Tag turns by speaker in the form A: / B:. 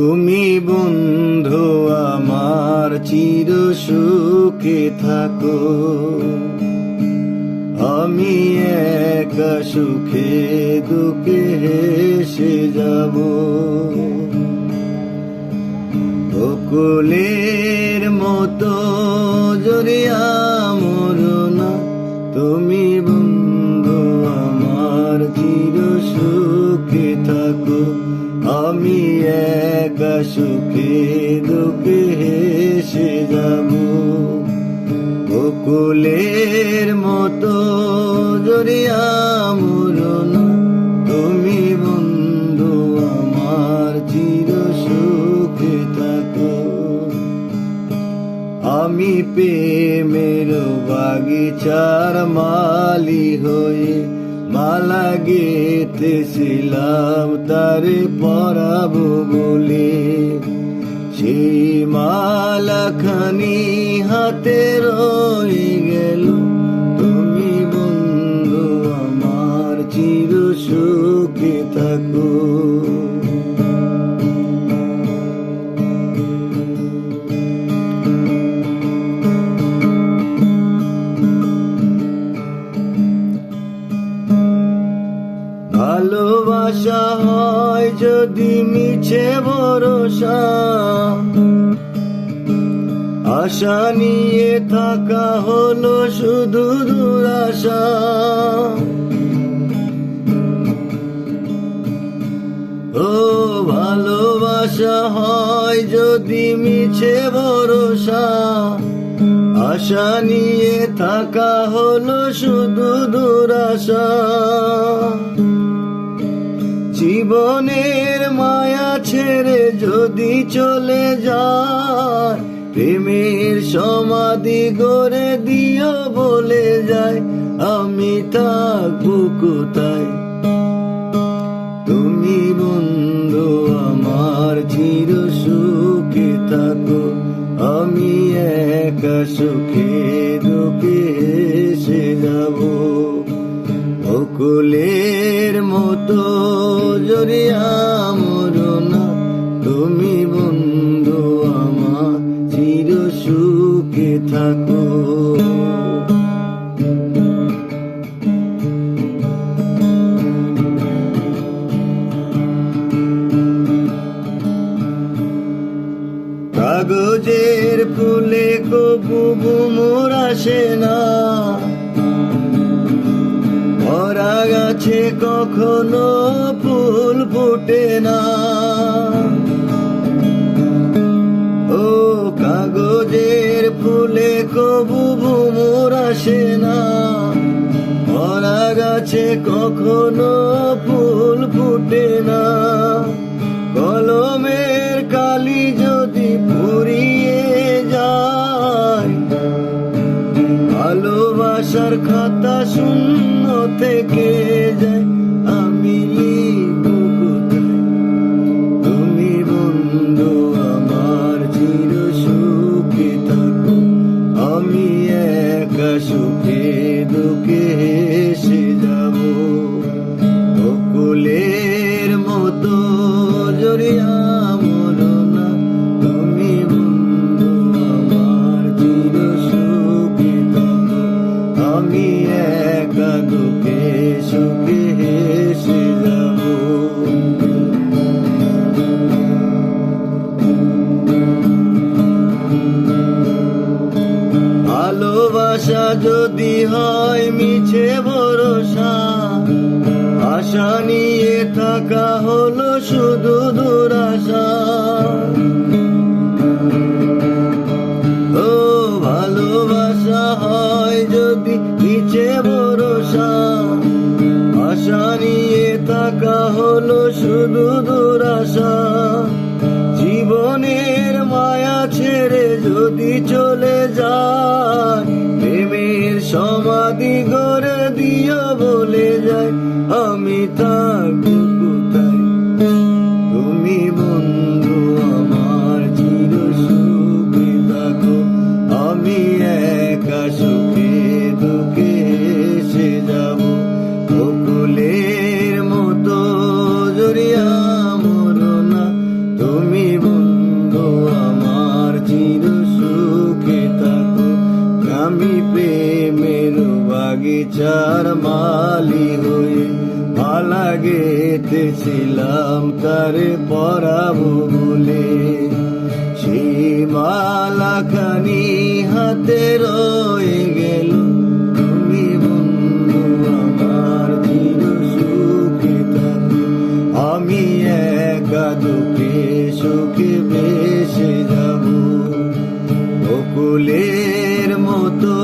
A: তুমি বন্ধু আমার চির সুখে থাকো, আমি একা সুখে দুঃখে হেসে যাব। বকুলের মতো জড়িয়া মরো না, তুমি বন্ধু আমার চির সুখে থাকো, আমি একা সুখে দুঃখে হেসে যাব। বকুলের মতো জড়িয়া মরো না, তুমি বন্ধু আমার চির সুখে থাকো। আমি প্রেমের বাগিচার মালি হয়ে মালা গেঁথেছিলাম তারে পরাবো বলে, সেই মালাখানি হাতে রয়ে গেল, তুমি বন্ধু আমার চির সুখে থাকো। ভালোবাসা হয় যদি মিছে ভরসা, আশা নিয়ে থাকা হলো শুধু দুরাশা। ও ভালোবাসা হয় যদি মিছে ভরসা, আশা নিয়ে থাকা হলো শুধু দুরাশা। জীবনের মায়া ছেড়ে যদি চলে যায়, প্রেমের সমাধি গড়ে দিও বলে যায়, আমি থাকবো কোথায়? তুমি বন্ধু আমার চির সুখে থাকো, আমি একা সুখে দুঃখে হেসে যাব। বকুলের মতো জড়িয়া মরো না, তুমি বন্ধু আমার চির সুখে থাকো। কাগজের ফুলে কবু ভ্রমর আসে না, ভরা গাছে কখনো ফুল ফোটে না। ও কাগজের ফুলে কবু ভ্রমর আসে না, ভরা গাছে কখনো ফুল ফোটে না। কলমের কালি যদি ফুরিয়ে যায়, ভালোবাসার খাতা শূন্য থেকে যায়, আমি লিখবো কোথায়? তুমি বন্ধু আমার চির সুখে থাকো, আমি একা সুখে দুঃখে হেসে যাব। বকুলের মতো জড়িয়া মরো না, তুমি বন্ধু আমার চির সুখে থাকো, আমি একা দুঃখে সুখে হেসে যাব। ভালোবাসা যদি হয় মিছে ভরসা, আশা নিয়ে থাকা হলো শুধু দুরাশা। ও ভালোবাসা হয় যদি মিছে ভরসা, আশা নিয়ে থাকা হলো শুধু দুরাশা। জীবনের মায়া ছেড়ে যদি চলে যায়, প্রেমের সমাধি গড়ে দিও বলে যায়, আমি থাকবো কোথায়? তুমি বন্ধু আমার চির সুখে থাকো, আমি একা সুখে দুঃখে হেসে যাব। বকুলের মতো জড়িয়া মরো না, তুমি আমি প্রেমের বাগিচার মালি হয়ে মালা গেঁথেছিলাম তারে পরাবো বলে। সেই মালাখানি হাতে রয়ে গেল, তুমি বন্ধু আমার চির সুখে থাকো। আমি একা দুঃখে সুখে ভেসে যাব, বকুলের মতো